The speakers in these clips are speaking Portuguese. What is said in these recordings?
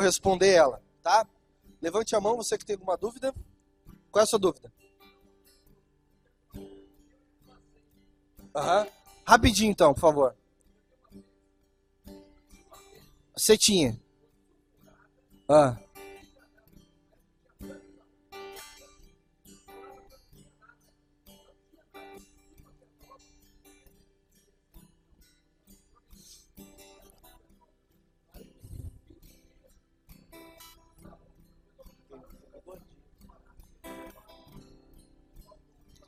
responder ela, tá? Levante a mão, você que tem alguma dúvida. Qual é a sua dúvida? Aham. Rapidinho então, por favor. Você tinha. Ah.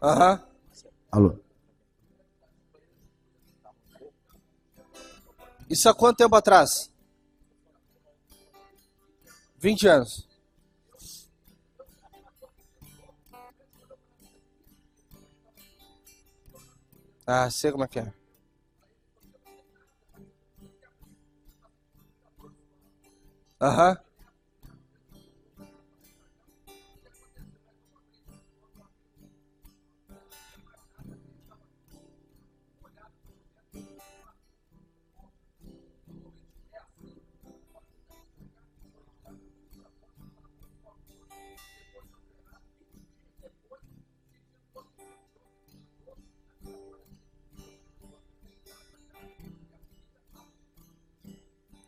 Aham. Alô? Isso há quanto tempo atrás? 20 anos. Ah, sei como é que é. Aham.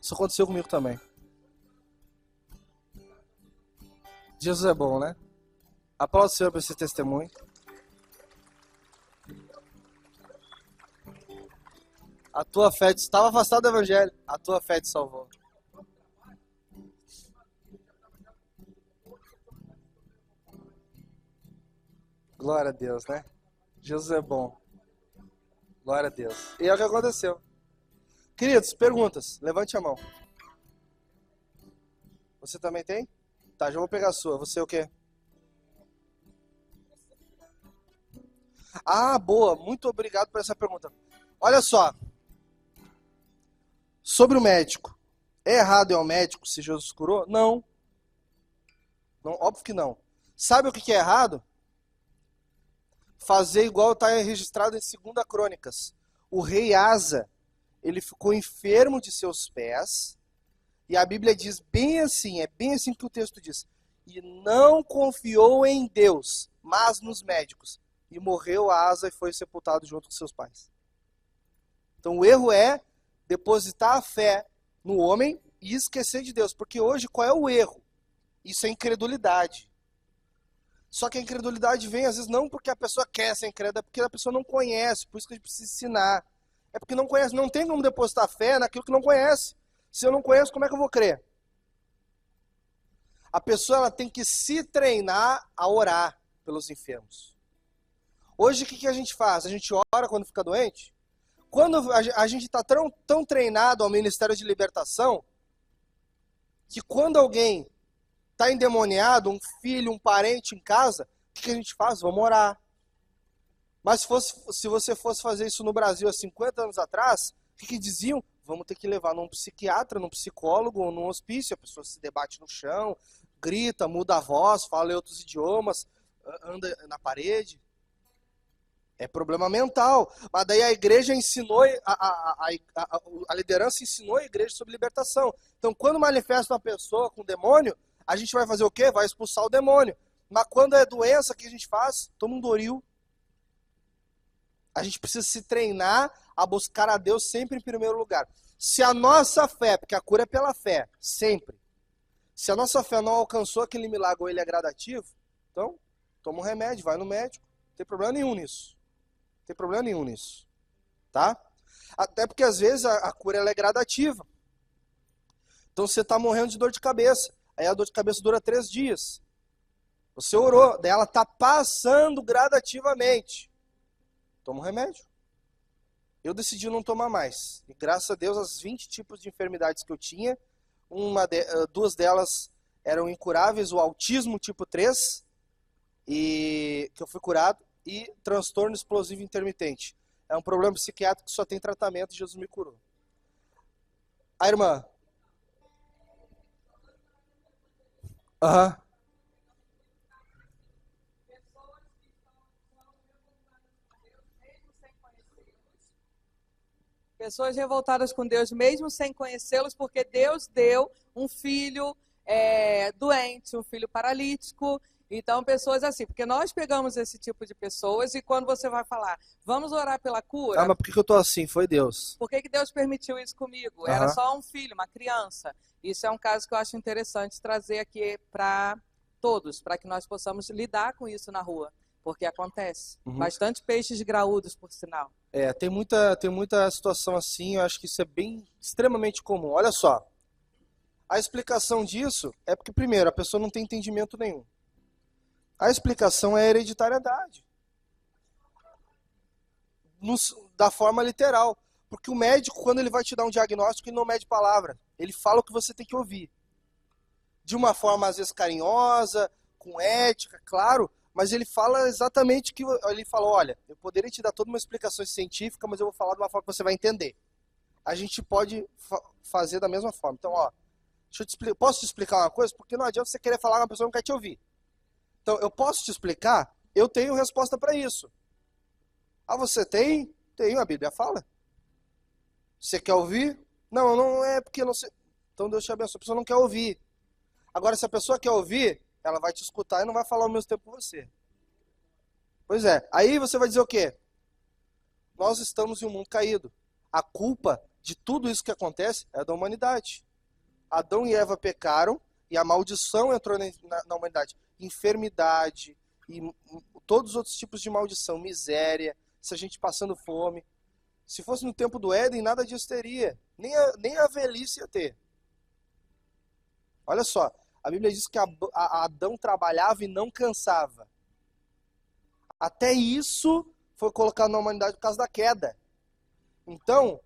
Isso aconteceu comigo também. Jesus é bom, né? Aplauda o Senhor por esse testemunho. A tua fé estava afastado do evangelho. A tua fé te salvou. Glória a Deus, né? Jesus é bom. Glória a Deus. E é o que aconteceu. Queridos, perguntas. Levante a mão. Você também tem? Tá, já vou pegar a sua. Você o quê? Ah, boa. Muito obrigado por essa pergunta. Olha só. Sobre o médico. É errado ir ao médico se Jesus curou? Não. Não, óbvio que não. Sabe o que é errado? Fazer igual está registrado em 2 Crônicas. O rei Asa, ele ficou enfermo de seus pés, e a Bíblia diz bem assim, é bem assim que o texto diz, e não confiou em Deus, mas nos médicos. E morreu Asa e foi sepultado junto com seus pais. Então o erro é depositar a fé no homem e esquecer de Deus. Porque hoje qual é o erro? Isso é incredulidade. Só que a incredulidade vem, às vezes, não porque a pessoa quer ser incrédula, é porque a pessoa não conhece, por isso que a gente precisa ensinar. É porque não conhece, não tem como depositar fé naquilo que não conhece. Se eu não conheço, como é que eu vou crer? A pessoa ela tem que se treinar a orar pelos enfermos. Hoje, o que a gente faz? A gente ora quando fica doente? Quando a gente está tão treinado ao Ministério de Libertação, que quando alguém está endemoniado, um filho, um parente em casa, o que a gente faz? Vamos orar. Mas se você fosse fazer isso no Brasil há 50 anos atrás, o que diziam? Vamos ter que levar num psiquiatra, num psicólogo ou num hospício. A pessoa se debate no chão, grita, muda a voz, fala em outros idiomas, anda na parede. É problema mental. Mas daí a igreja ensinou, a liderança ensinou a igreja sobre libertação. Então, quando manifesta uma pessoa com demônio, a gente vai fazer o quê? Vai expulsar o demônio. Mas quando é doença, o que a gente faz? Toma um Doril. A gente precisa se treinar a buscar a Deus sempre em primeiro lugar. Se a nossa fé, porque a cura é pela fé, sempre. Se a nossa fé não alcançou aquele milagre ou ele é gradativo, então, toma um remédio, vai no médico. Não tem problema nenhum nisso. Não tem problema nenhum nisso. Tá? Até porque às vezes a cura ela é gradativa. Então você está morrendo de dor de cabeça. Aí a dor de cabeça dura 3 dias. Você orou, daí ela está passando gradativamente. Toma um remédio. Eu decidi não tomar mais. E graças a Deus, as 20 tipos de enfermidades que eu tinha, 2 delas eram incuráveis, o autismo tipo 3, e que eu fui curado, e transtorno explosivo intermitente. É um problema psiquiátrico que só tem tratamento e Jesus me curou. A irmã. Aham. Pessoas revoltadas com Deus mesmo sem conhecê-los, porque Deus deu um filho doente, um filho paralítico. Então, pessoas assim, porque nós pegamos esse tipo de pessoas e quando você vai falar, vamos orar pela cura. Ah, mas por que eu tô assim? Foi Deus. Por que Deus permitiu isso comigo? Era só um filho, uma criança. Isso é um caso que eu acho interessante trazer aqui para todos, para que nós possamos lidar com isso na rua. Porque acontece. Bastante peixes graúdos, por sinal. Tem muita situação assim, eu acho que isso é bem, extremamente comum. Olha só, a explicação disso é porque, primeiro, a pessoa não tem entendimento nenhum. A explicação é a hereditariedade. Da forma literal. Porque o médico, quando ele vai te dar um diagnóstico, ele não mede palavra. Ele fala o que você tem que ouvir. De uma forma, às vezes, carinhosa, com ética, claro, mas ele fala exatamente o que... Ele fala, olha, eu poderia te dar toda uma explicação científica, mas eu vou falar de uma forma que você vai entender. A gente pode fazer da mesma forma. Então, ó, posso te explicar uma coisa? Porque não adianta você querer falar com uma pessoa que não quer te ouvir. Então, eu posso te explicar? Eu tenho resposta para isso. Ah, você tem? Tenho, a Bíblia fala. Você quer ouvir? Não, não é porque eu não sei. Então, Deus te abençoe. A pessoa não quer ouvir. Agora, se a pessoa quer ouvir, ela vai te escutar e não vai falar ao mesmo tempo com você. Pois é. Aí você vai dizer o quê? Nós estamos em um mundo caído. A culpa de tudo isso que acontece é da humanidade. Adão e Eva pecaram e a maldição entrou na humanidade. Enfermidade e todos os outros tipos de maldição, miséria, se a gente passando fome. Se fosse no tempo do Éden, nada disso teria. Nem a velhice ia ter. Olha só, a Bíblia diz que Adão trabalhava e não cansava. Até isso foi colocado na humanidade por causa da queda. Então,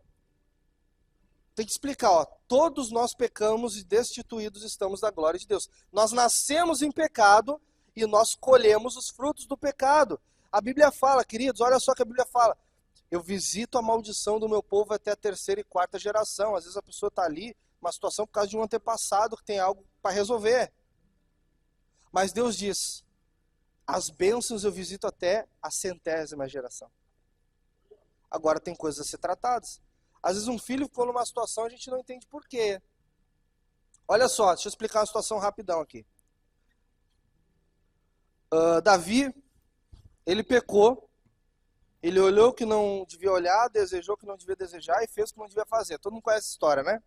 tem que explicar, ó, todos nós pecamos e destituídos estamos da glória de Deus. Nós nascemos em pecado e nós colhemos os frutos do pecado. A Bíblia fala, queridos, olha só que a Bíblia fala. Eu visito a maldição do meu povo até a 3ª e 4ª geração. Às vezes a pessoa está ali, uma situação por causa de um antepassado que tem algo para resolver. Mas Deus diz, as bênçãos eu visito até a 100ª geração. Agora tem coisas a ser tratadas. Às vezes um filho ficou numa situação e a gente não entende por quê. Olha só, deixa eu explicar uma situação rapidão aqui. Davi, ele pecou, ele olhou o que não devia olhar, desejou o que não devia desejar e fez o que não devia fazer. Todo mundo conhece essa história, né?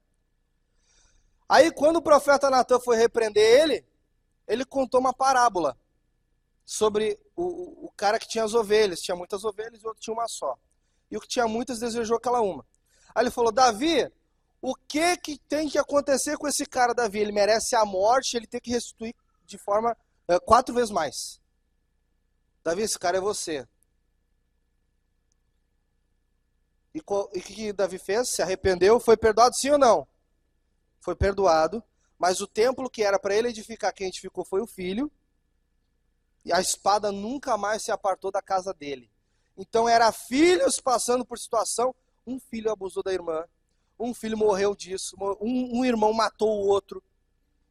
Aí quando o profeta Natan foi repreender ele contou uma parábola sobre o cara que tinha as ovelhas. Tinha muitas ovelhas e o outro tinha uma só. E o que tinha muitas desejou aquela uma. Aí ele falou, Davi, o que tem que acontecer com esse cara, Davi? Ele merece a morte, ele tem que restituir de forma 4 vezes mais. Davi, esse cara é você. E o que Davi fez? Se arrependeu, foi perdoado sim ou não? Foi perdoado, mas o templo que era para ele edificar, quem edificou foi o filho, e a espada nunca mais se apartou da casa dele. Então era filhos passando por situação, um filho abusou da irmã, um filho morreu disso, um irmão matou o outro.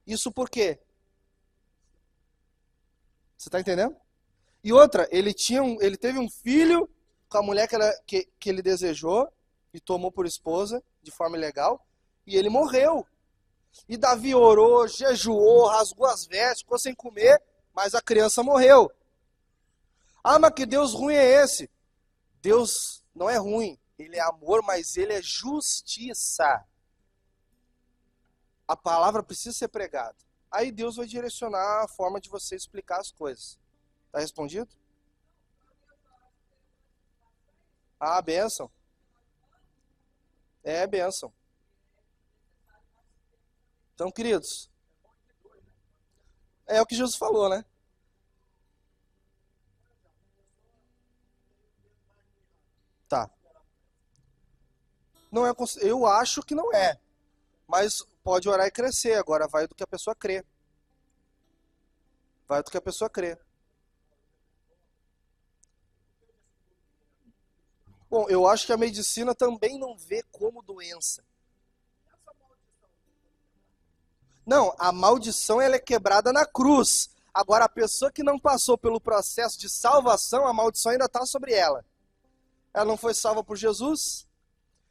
Isso por quê? Você está entendendo? E outra, ele teve um filho com a mulher que ele desejou e tomou por esposa de forma ilegal, e ele morreu. E Davi orou, jejuou, rasgou as vestes, ficou sem comer, mas a criança morreu. Ah, mas que Deus ruim é esse? Deus não é ruim, ele é amor, mas ele é justiça. A palavra precisa ser pregada. Aí Deus vai direcionar a forma de você explicar as coisas. Tá respondido? Ah, bênção. É bênção. Então, queridos, é o que Jesus falou, né? Tá. Não é, eu acho que não é. Mas pode orar e crescer. Agora vai do que a pessoa crê. Vai do que a pessoa crê. Bom, eu acho que a medicina também não vê como doença. Não, a maldição ela é quebrada na cruz. Agora, a pessoa que não passou pelo processo de salvação, a maldição ainda está sobre ela. Ela não foi salva por Jesus?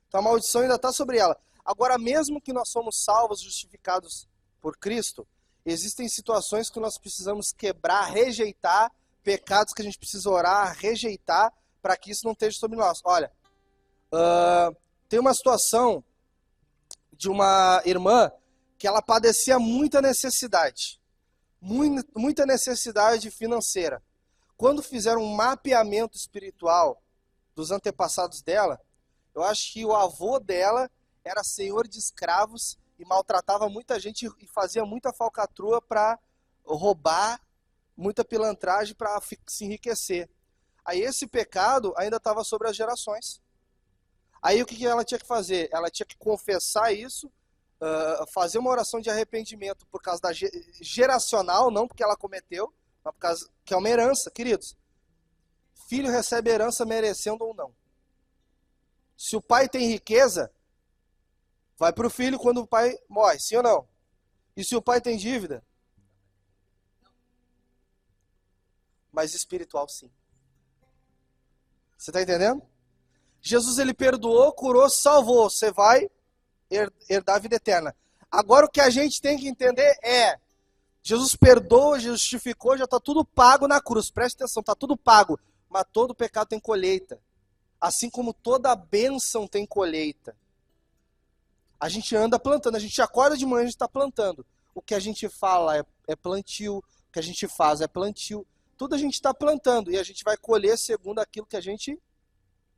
Então a maldição ainda está sobre ela. Agora, mesmo que nós somos salvos, justificados por Cristo, existem situações que nós precisamos quebrar, rejeitar, pecados que a gente precisa orar, rejeitar, para que isso não esteja sobre nós. Olha, tem uma situação de uma irmã que ela padecia muita necessidade financeira. Quando fizeram um mapeamento espiritual dos antepassados dela, eu acho que o avô dela era senhor de escravos e maltratava muita gente e fazia muita falcatrua para roubar, muita pilantragem para se enriquecer. Aí esse pecado ainda estava sobre as gerações. Aí o que ela tinha que fazer? Ela tinha que confessar isso, fazer uma oração de arrependimento por causa da geracional, não porque ela cometeu, mas por causa que é uma herança, queridos. Filho recebe herança merecendo ou não. Se o pai tem riqueza, vai para o filho quando o pai morre, sim ou não? E se o pai tem dívida? Mas espiritual, sim. Você está entendendo? Jesus, ele perdoou, curou, salvou. Você vai herdar a vida eterna. Agora o que a gente tem que entender é, Jesus perdoa, justificou, já está tudo pago na cruz. Preste atenção, está tudo pago. Mas todo pecado tem colheita. Assim como toda bênção tem colheita. A gente anda plantando, a gente acorda de manhã, a gente está plantando. O que a gente fala é plantio, o que a gente faz é plantio. Tudo a gente está plantando e a gente vai colher segundo aquilo que a gente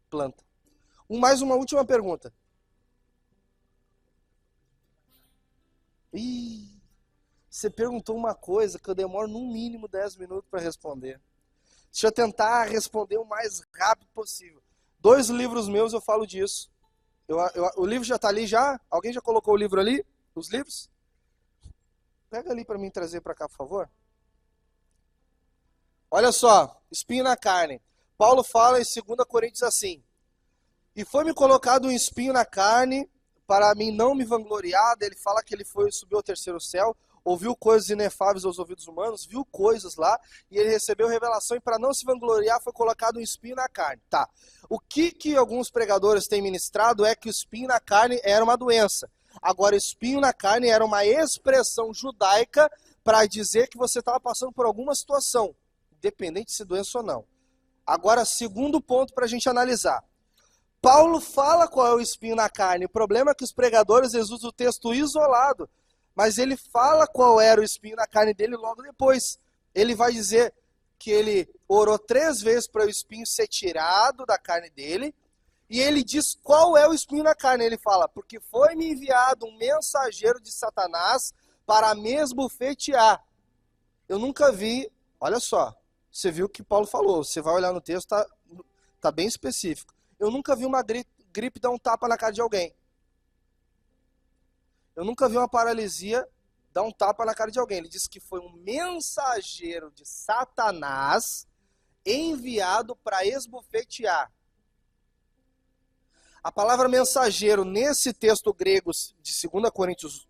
planta. Mais uma última pergunta. Você perguntou uma coisa que eu demoro no mínimo 10 minutos para responder. Deixa eu tentar responder o mais rápido possível. 2 livros meus eu falo disso. O livro já está ali já? Alguém já colocou o livro ali? Os livros? Pega ali para mim trazer para cá, por favor. Olha só, espinho na carne. Paulo fala em 2 Coríntios assim: e foi-me colocado um espinho na carne, para mim não me vangloriar. Ele fala que ele subiu ao 3º céu, ouviu coisas inefáveis aos ouvidos humanos, viu coisas lá, e ele recebeu revelação, e para não se vangloriar foi colocado um espinho na carne. Tá. O que alguns pregadores têm ministrado é que o espinho na carne era uma doença. Agora, espinho na carne era uma expressão judaica para dizer que você estava passando por alguma situação, independente de se doença ou não. Agora, segundo ponto para a gente analisar. Paulo fala qual é o espinho na carne. O problema é que os pregadores eles usam o texto isolado. Mas ele fala qual era o espinho na carne dele logo depois. Ele vai dizer que ele orou 3 vezes para o espinho ser tirado da carne dele. E ele diz qual é o espinho na carne. Ele fala, porque foi-me enviado um mensageiro de Satanás para me esbofetear. Eu nunca vi, olha só, você viu o que Paulo falou. Você vai olhar no texto, tá bem específico. Eu nunca vi uma gripe dar um tapa na cara de alguém. Eu nunca vi uma paralisia dar um tapa na cara de alguém. Ele disse que foi um mensageiro de Satanás enviado para esbofetear. A palavra mensageiro nesse texto grego de 2 Coríntios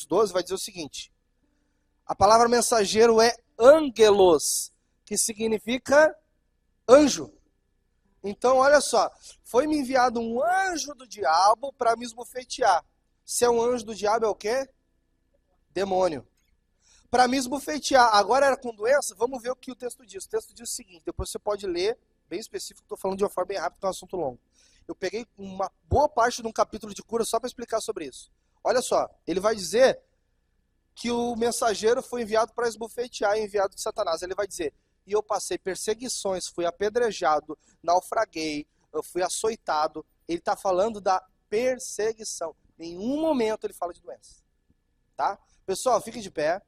12 vai dizer o seguinte. A palavra mensageiro é angelos, que significa anjo. Então, olha só, foi-me enviado um anjo do diabo para me esbofetear. Se é um anjo do diabo, é o quê? Demônio. Para me esbofetear. Agora era com doença? Vamos ver o que o texto diz. O texto diz o seguinte, depois você pode ler, bem específico, estou falando de uma forma bem rápida, porque é um assunto longo. Eu peguei uma boa parte de um capítulo de cura só para explicar sobre isso. Olha só, ele vai dizer que o mensageiro foi enviado para esbofetear, enviado de Satanás. Ele vai dizer, e eu passei perseguições, fui apedrejado, naufraguei, eu fui açoitado. Ele está falando da perseguição. Em nenhum momento ele fala de doença. Tá? Pessoal, fiquem de pé.